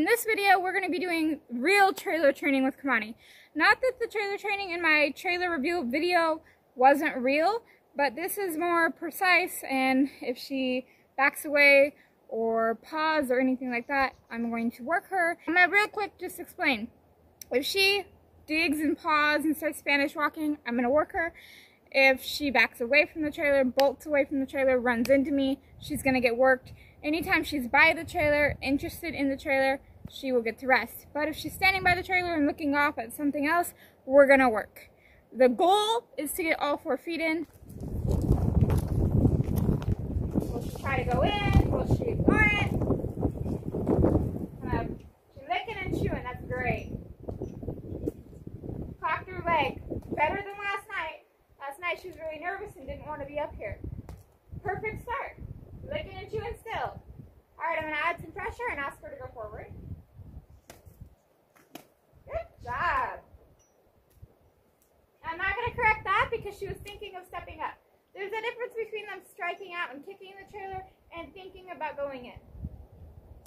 in this video, we're going to be doing real trailer training with Kimani. Not that the trailer training in my trailer review video wasn't real, but this is more precise, and if she backs away or paws or anything like that, I'm going to work her. I'm going to real quick just explain. If she digs and paws and starts Spanish walking, I'm going to work her. If she backs away from the trailer, bolts away from the trailer, runs into me, she's going to get worked. Anytime she's by the trailer, interested in the trailer, she will get to rest. But if she's standing by the trailer and looking off at something else, we're going to work. The goal is to get all 4 feet in. Will she try to go in? Will she ignore it? She's licking and chewing. That's great. Cocked her leg. Better than last night. Last night she was really nervous and didn't want to be up here. Perfect start. Licking and chewing still. Alright, I'm going to add some pressure and ask her to go forward. Good job. I'm not going to correct that because she was thinking of stepping up. There's a difference between them striking out and kicking the trailer and thinking about going in.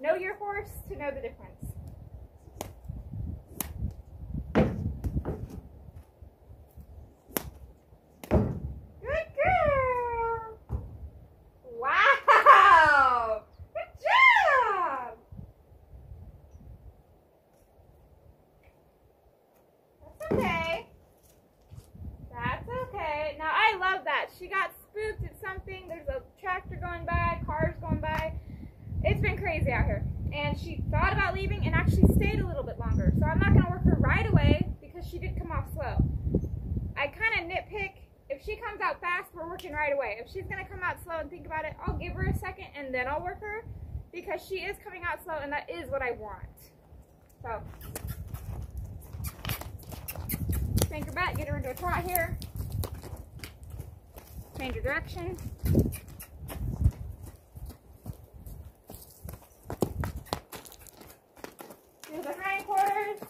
Know your horse to know the difference. She got spooked at something. There's a tractor going by, cars going by. It's been crazy out here. And she thought about leaving and actually stayed a little bit longer. So I'm not going to work her right away because she did come off slow. I kind of nitpick. If she comes out fast, we're working right away. If she's going to come out slow and think about it, I'll give her a second and then I'll work her because she is coming out slow and that is what I want. So, spank her butt, get her into a trot here. Change your direction. Do the hindquarters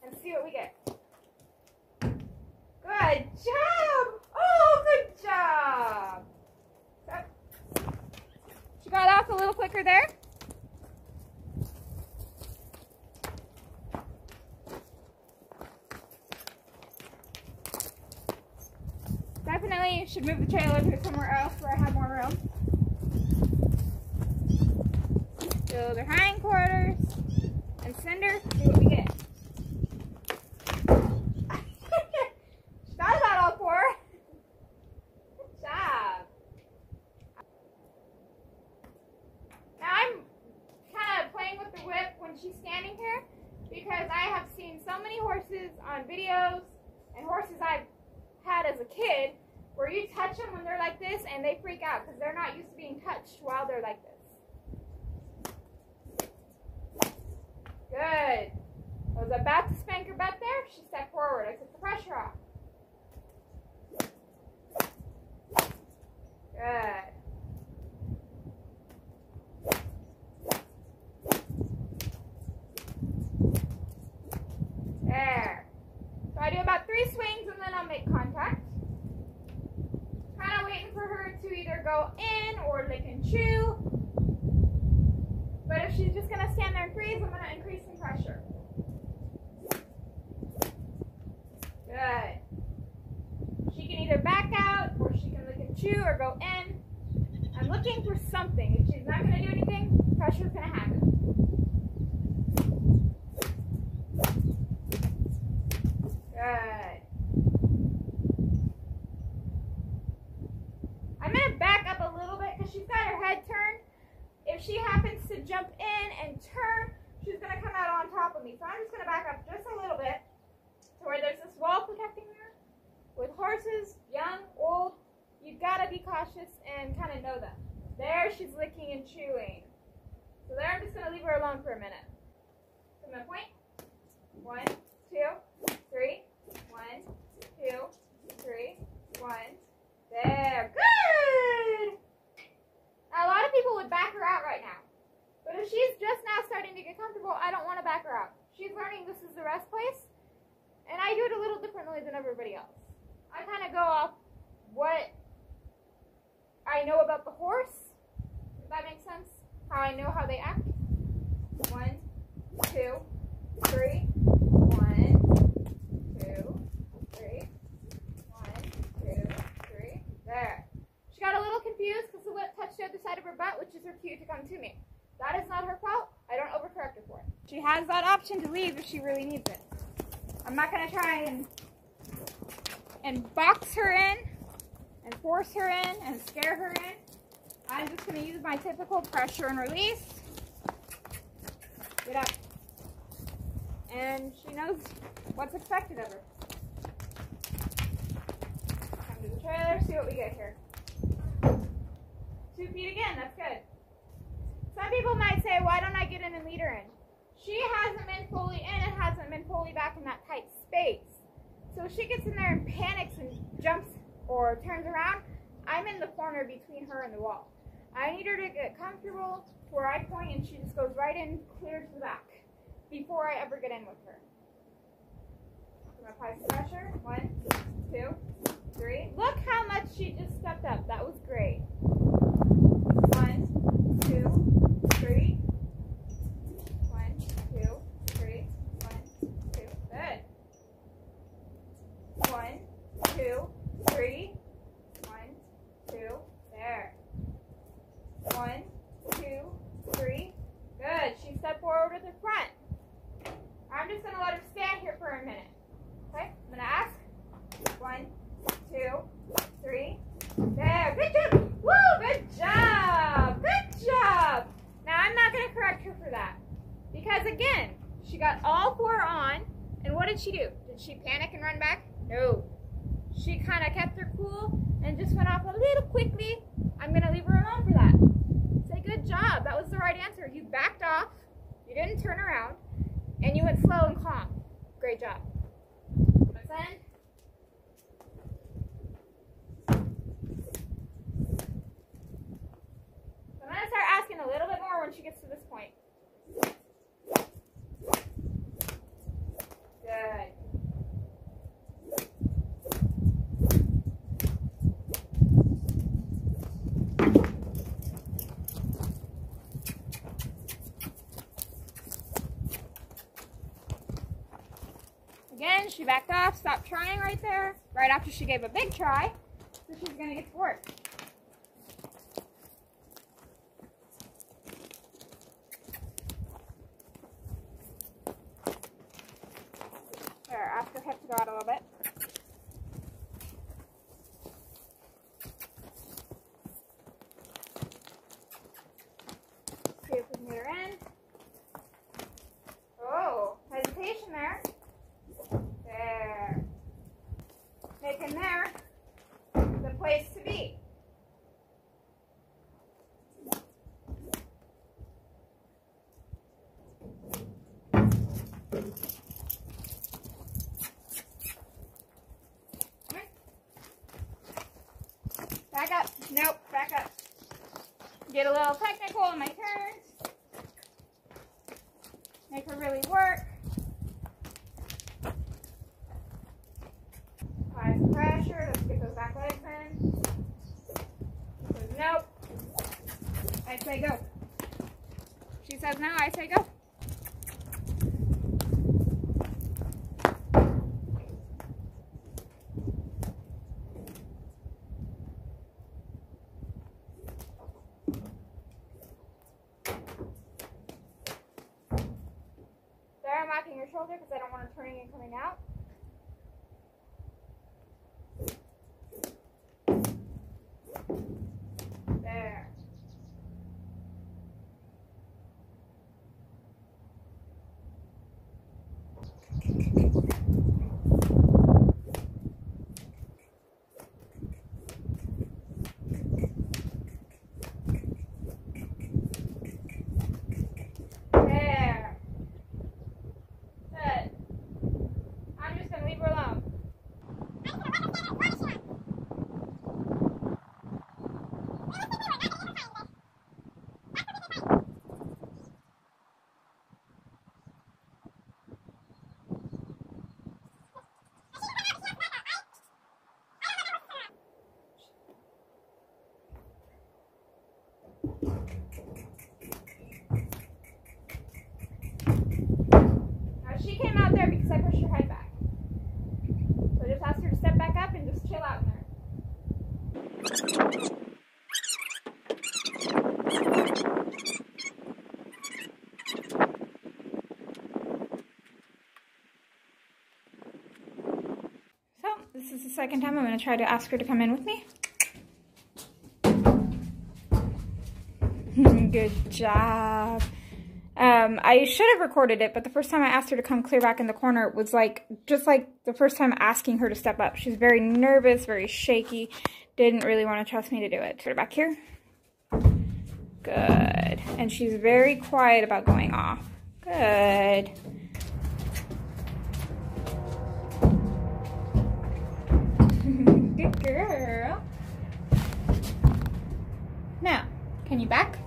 and see what we get. Good job! Oh, good job! So, she got off a little quicker there. Definitely should move the trailer to somewhere else where I have more room. Build her hindquarters and send her, see what we get. She thought about all 4. Good job. Now I'm kind of playing with the whip when she's standing here because I have seen so many horses on videos and horses I've had as a kid where you touch them when they're like this and they freak out because they're not used to being touched while they're like this. Good. I was about to spank her butt there. She stepped forward. I took the pressure off. Good. There. So I do about 3 swings and then I'll make contact. Kind of waiting for her to either go in or lick and chew. But if she's just going to stand there and freeze, I'm going to increase some pressure. Good. She can either back out or she can lick and chew or go in. I'm looking for something. If she's not going to do anything, pressure's going to happen. Good. I'm going to back up a little bit because she's got her head turned. If she happens to jump in and turn, she's going to come out on top of me. So I'm just going to back up just a little bit to where there's this wall protecting her. With horses, young, old, you've got to be cautious and kind of know them. There she's licking and chewing. So there I'm just going to leave her alone for a minute. So I'm going to point. 1, 2, 3. 1, 2, 3, 1. There. Good! Now, a lot of people would back her out right now. But if she's just now starting to get comfortable, I don't want to back her out. She's learning this is the rest place. And I do it a little differently than everybody else. I kind of go off what I know about the horse, if that makes sense. How I know how they act. 1, 2, 3. 1, 2, 3. 1, 2, 3. There. She got a little confused because the whip touched the other side of her butt, which is her cue to come to me. That is not her fault. I don't overcorrect her for it. She has that option to leave if she really needs it. I'm not going to try and box her in and force her in and scare her in. I'm just going to use my typical pressure and release. Get up. And she knows what's expected of her. Come to the trailer, see what we get here. 2 feet again, that's good. Some people might say, why don't I get in and lead her in? She hasn't been fully in and hasn't been fully back in that tight space. So if she gets in there and panics and jumps or turns around, I'm in the corner between her and the wall. I need her to get comfortable to where I point and she just goes right in, clear to the back before I ever get in with her. I'm going to apply some pressure. 1, 2, 3. Look how much she just stepped up. That was great. 1, 2, 3. 1, 2, 3. 1, 2. Good. 1, 2, 3. 1, 2. There. 1, 2, 3. Good. She stepped forward with her front. I'm just going to let her stand here for a minute. Okay? I'm going to ask. 1, 2, 3. There. Good job. Woo! Good job. Good job. Now, I'm not going to correct her for that. Because, again, she got all 4 on. And what did she do? Did she panic and run back? No. She kind of kept her cool and just went off a little quickly. I'm going to leave her alone for that. Say, good job. That was the right answer. You backed off. You didn't turn around. And you went slow and calm. Great job. Let's end. So I'm going to start asking a little bit more when she gets to this point. Good. Again, she backed off, stopped trying right there, right after she gave a big try, so she's going to get to work. There, ask her hip to go out a little bit. See if we can get her in. Oh, hesitation there. There. Making there the place to be. Back up. Nope, back up. Get a little technical in my turns. Make her really work. Apply some pressure. Let's get those back legs in. She says nope. I say go. She says no, I say go. There, I'm locking your shoulder because I don't want her turning and coming out. There. There. Good. second time, I'm going to try to ask her to come in with me. Good job. I should have recorded it, but the first time I asked her to come clear back in the corner, it was like, just like the first time asking her to step up. She's very nervous, very shaky, didn't really want to trust me to do it. Put her back here. Good. And she's very quiet about going off. Good. Good girl. Now, can you back?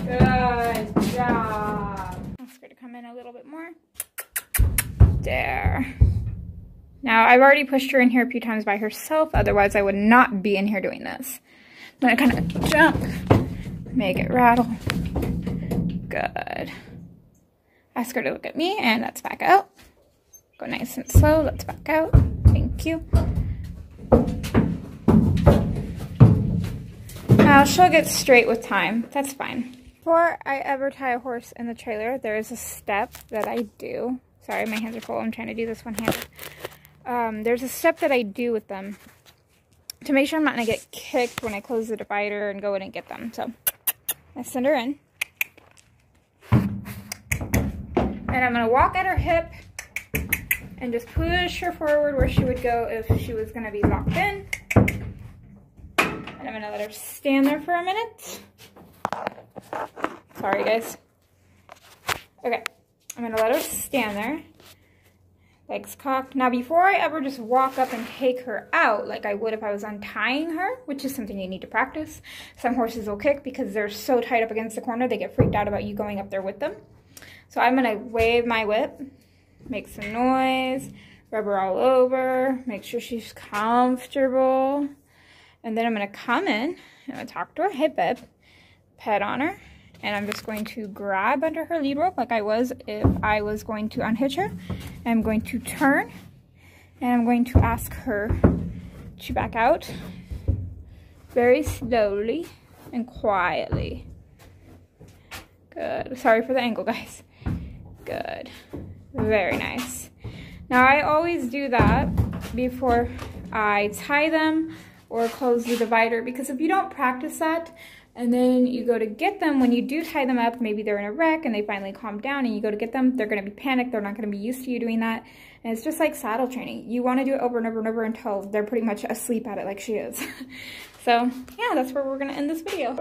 Good job. Ask her to come in a little bit more. There. Now, I've already pushed her in here a few times by herself. Otherwise, I would not be in here doing this. I'm going to kind of jump. Make it rattle. Good. Ask her to look at me, and let's back out. Go nice and slow. Let's back out. Thank you. Now, she'll get straight with time. That's fine. Before I ever tie a horse in the trailer, there is a step that I do. Sorry, my hands are full. I'm trying to do this one-handed. There's a step that I do with them to make sure I'm not going to get kicked when I close the divider and go in and get them. So, I send her in. And I'm going to walk at her hip and just push her forward where she would go if she was going to be locked in. And I'm going to let her stand there for a minute. Sorry, guys. Okay, I'm going to let her stand there. Legs cocked. Now, before I ever just walk up and take her out, like I would if I was untying her, which is something you need to practice. Some horses will kick because they're so tight up against the corner, they get freaked out about you going up there with them. So I'm going to wave my whip, make some noise, rub her all over, make sure she's comfortable. And then I'm going to come in, I'm going to talk to her hip, pet on her, and I'm just going to grab under her lead rope like I was if I was going to unhitch her. I'm going to turn, and I'm going to ask her to back out very slowly and quietly. Good. Sorry for the angle, guys. Good. Very nice. Now, I always do that before I tie them or close the divider, because if you don't practice that and then you go to get them, when you do tie them up, maybe they're in a wreck and they finally calm down and you go to get them, they're going to be panicked. They're not going to be used to you doing that. And it's just like saddle training. You want to do it over and over and over until they're pretty much asleep at it like she is. So yeah, that's where we're going to end this video.